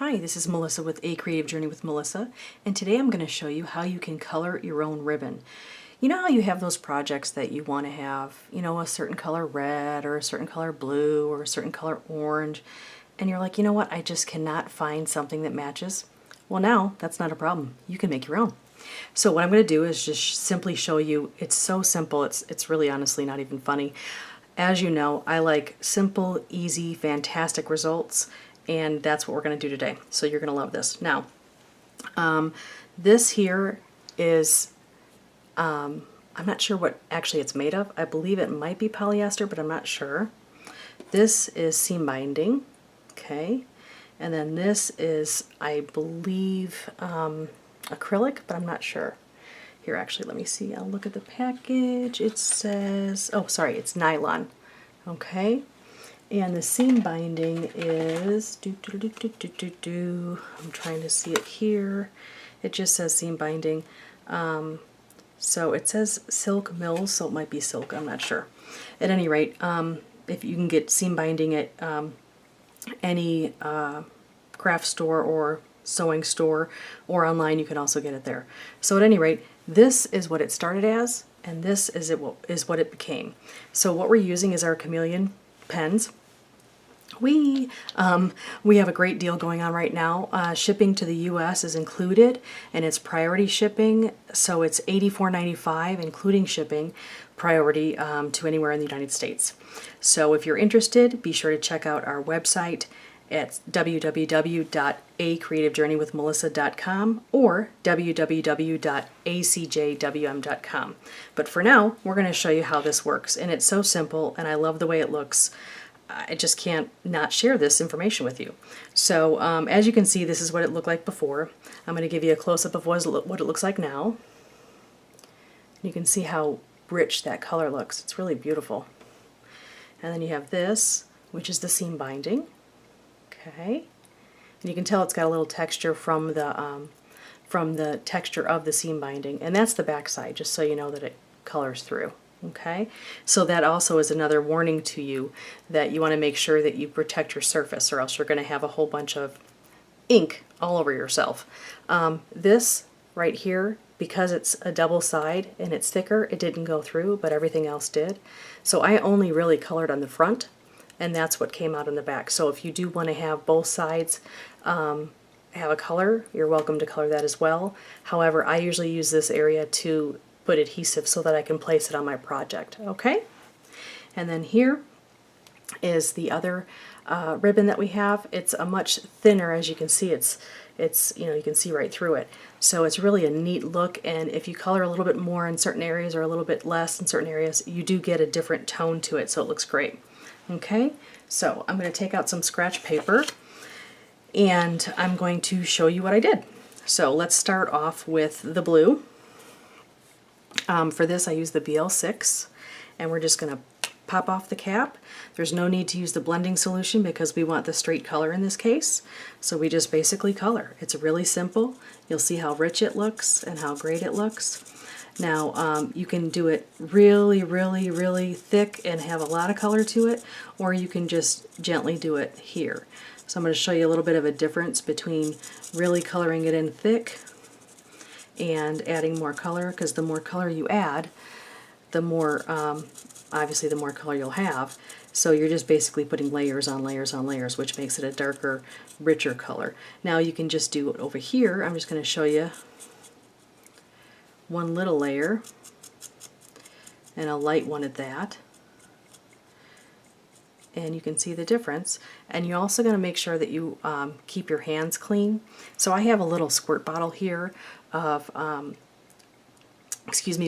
Hi, this is Melissa with A Creative Journey with Melissa, and today I'm going to show you how you can color your own ribbon. You know how you have those projects that you want to have, a certain color red or a certain color blue or a certain color orange, and you're like, you know what, I just cannot find something that matches? Well, now that's not a problem. You can make your own. So what I'm going to do is just simply show you. It's so simple, it's really honestly not even funny. As you know, I like simple, easy, fantastic results, and that's what we're going to do today. So you're going to love this. Now, this here is, I'm not sure what actually it's made of. I believe it might be polyester, but I'm not sure. This is seam binding, okay? And then this is, I believe, acrylic, but I'm not sure. Here, actually, let me see. I'll look at the package. It says, oh, sorry, it's nylon, okay? And the seam binding is, I'm trying to see it here. It just says seam binding. So it says silk mills, so it might be silk, I'm not sure. At any rate, if you can get seam binding at any craft store or sewing store or online, you can also get it there. So at any rate, this is what it started as, and this is what it became. So what we're using is our Chameleon Pens. We have a great deal going on right now. Shipping to the US is included, and it's priority shipping, so it's $84.95 including shipping, priority to anywhere in the United States. So if you're interested, be sure to check out our website at www.acreativejourneywithmelissa.com or www.acjwm.com. But for now, we're going to show you how this works, and it's so simple, and I love the way it looks. I just can't not share this information with you. So as you can see, this is what it looked like before. I'm going to give you a close-up of what it looks like now. You can see how rich that color looks. It's really beautiful. And then you have this, which is the seam binding. Okay, and you can tell it's got a little texture from the texture of the seam binding, and that's the back side, just so you know that it colors through. Okay, so that also is another warning to you that you want to make sure that you protect your surface, or else you're going to have a whole bunch of ink all over yourself. This right here, because it's a double side and it's thicker, it didn't go through, but everything else did. So I only really colored on the front, and that's what came out in the back. So if you do want to have both sides have a color, you're welcome to color that as well. However, I usually use this area to put adhesive so that I can place it on my project, okay? And then here is the other ribbon that we have. It's a much thinner, as you can see. It's you can see right through it. So it's really a neat look, and if you color a little bit more in certain areas or a little bit less in certain areas, you do get a different tone to it, so it looks great. Okay, so I'm going to take out some scratch paper and I'm going to show you what I did. So let's start off with the blue. For this I use the BL6, and we're just going to pop off the cap. There's no need to use the blending solution because we want the straight color in this case. So we just basically color. It's really simple. You'll see how rich it looks and how great it looks. Now you can do it really, really, really thick and have a lot of color to it, or you can just gently do it here. So I'm going to show you a little bit of a difference between really coloring it in thick and adding more color, because the more color you add, the more, obviously the more color you'll have. So you're just basically putting layers on layers on layers, which makes it a darker, richer color. Now you can just do it over here. I'm just going to show you one little layer, and a light one at that, and you can see the difference. And you're also going to make sure that you keep your hands clean. So I have a little squirt bottle here of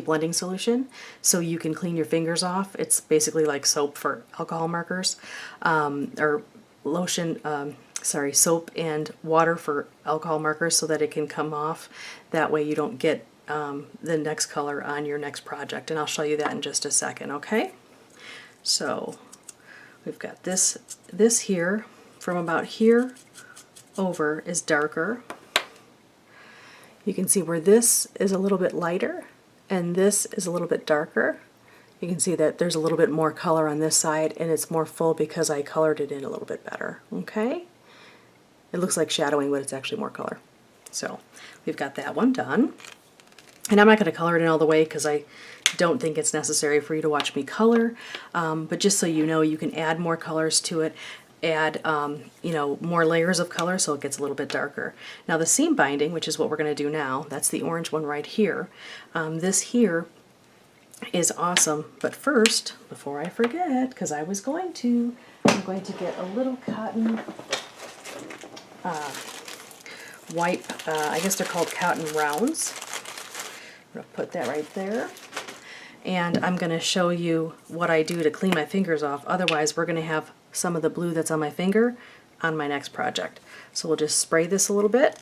blending solution, so you can clean your fingers off. It's basically like soap for alcohol markers, or lotion, soap and water for alcohol markers, so that it can come off. That way you don't get the next color on your next project, and I'll show you that in just a second, okay? So we've got this here, from about here over is darker. You can see where this is a little bit lighter and this is a little bit darker. You can see that there's a little bit more color on this side, and it's more full because I colored it in a little bit better, okay? it looks like shadowing, but it's actually more color. So we've got that one done. And I'm not going to color it in all the way because I don't think it's necessary for you to watch me color. But just so you know, you can add more colors to it, add you know, more layers of color so it gets a little bit darker. Now the seam binding, which is what we're going to do now, that's the orange one right here. This here is awesome, but first, before I forget, because I'm going to get a little cotton wipe, I guess they're called cotton rounds. I'm going to put that right there. And I'm going to show you what I do to clean my fingers off. Otherwise, we're going to have some of the blue that's on my finger on my next project. So we'll just spray this a little bit,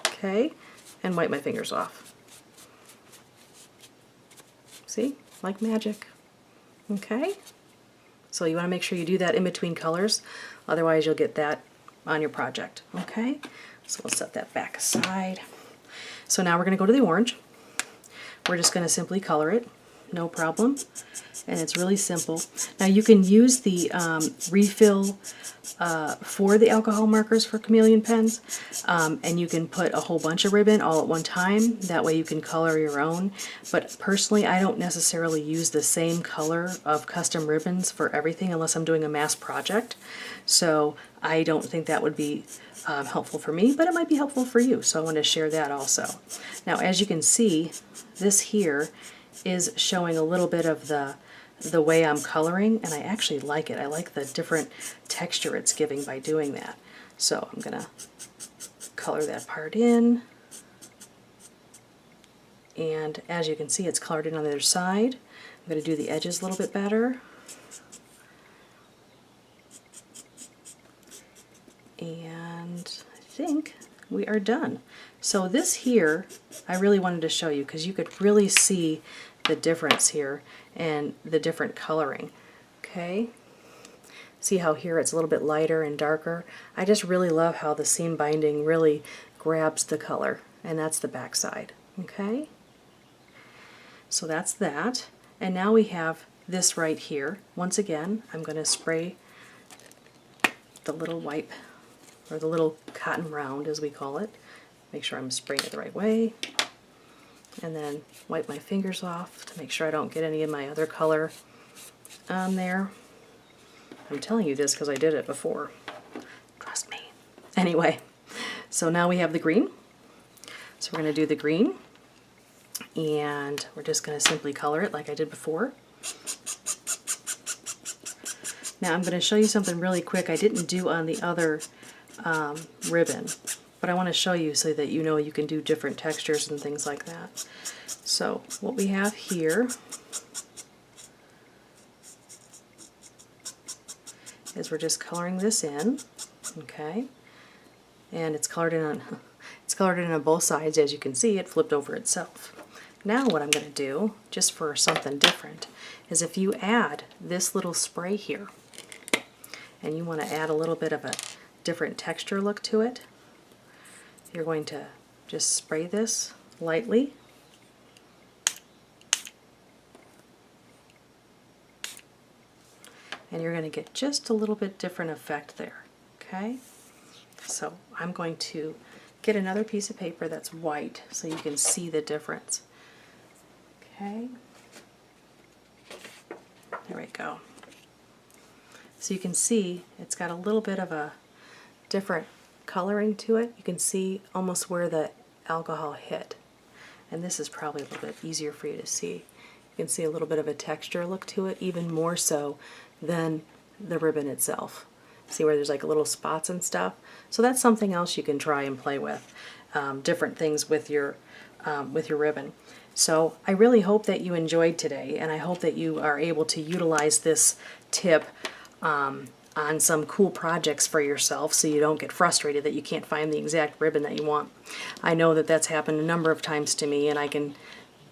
okay, and wipe my fingers off. See? Like magic. Okay? So you want to make sure you do that in between colors, otherwise you'll get that on your project. Okay? So we'll set that back aside. So now we're going to go to the orange. We're just going to simply color it, no problem. And it's really simple. Now you can use the refill for the alcohol markers for Chameleon pens, and you can put a whole bunch of ribbon all at one time. That way you can color your own. But personally, I don't necessarily use the same color of custom ribbons for everything unless I'm doing a mass project. So I don't think that would be helpful for me, but it might be helpful for you. So I want to share that also. Now, as you can see, this here is showing a little bit of the way I'm coloring, and I actually like it. I like the different texture it's giving by doing that. So I'm going to color that part in, and as you can see, it's colored in on the other side. I'm going to do the edges a little bit better. And I think we are done. So this here, I really wanted to show you because you could really see the difference here and the different coloring. Okay? See how here it's a little bit lighter and darker? I just really love how the seam binding really grabs the color, and that's the back side. Okay? So that's that. And now we have this right here. Once again, I'm going to spray the little wipe, or the little cotton round as we call it. Make sure I'm spraying it the right way. And then wipe my fingers off to make sure I don't get any of my other color on there. I'm telling you this because I did it before. Trust me. Anyway, so now we have the green. So we're going to do the green. And we're just going to simply color it like I did before. Now I'm going to show you something really quick I didn't do on the other ribbon, but I want to show you so that you know you can do different textures and things like that. So what we have here is we're just coloring this in, okay, and it's colored in on both sides. As you can see, it flipped over itself. Now what I'm going to do, just for something different, is if you add this little spray here, and you want to add a little bit of a different texture look to it, you're going to just spray this lightly. And you're going to get just a little bit different effect there. Okay? So I'm going to get another piece of paper that's white so you can see the difference. Okay? There we go. So you can see it's got a little bit of a different coloring to it. You can see almost where the alcohol hit. And this is probably a little bit easier for you to see. You can see a little bit of a texture look to it, even more so than the ribbon itself. See where there's like little spots and stuff? So that's something else you can try and play with. Different things with your ribbon. So I really hope that you enjoyed today, and I hope that you are able to utilize this tip on some cool projects for yourself so you don't get frustrated that you can't find the exact ribbon that you want. I know that that's happened a number of times to me, and I can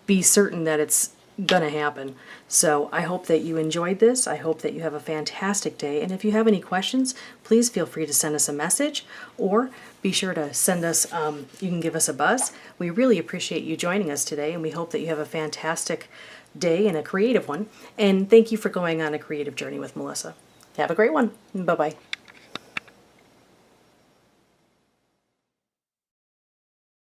be certain that it's gonna happen. So I hope that you enjoyed this. I hope that you have a fantastic day, and if you have any questions, please feel free to send us a message, or be sure to send us, you can give us a buzz. We really appreciate you joining us today, and we hope that you have a fantastic day and a creative one, and thank you for going on a creative journey with Melissa. Have a great one. Bye-bye.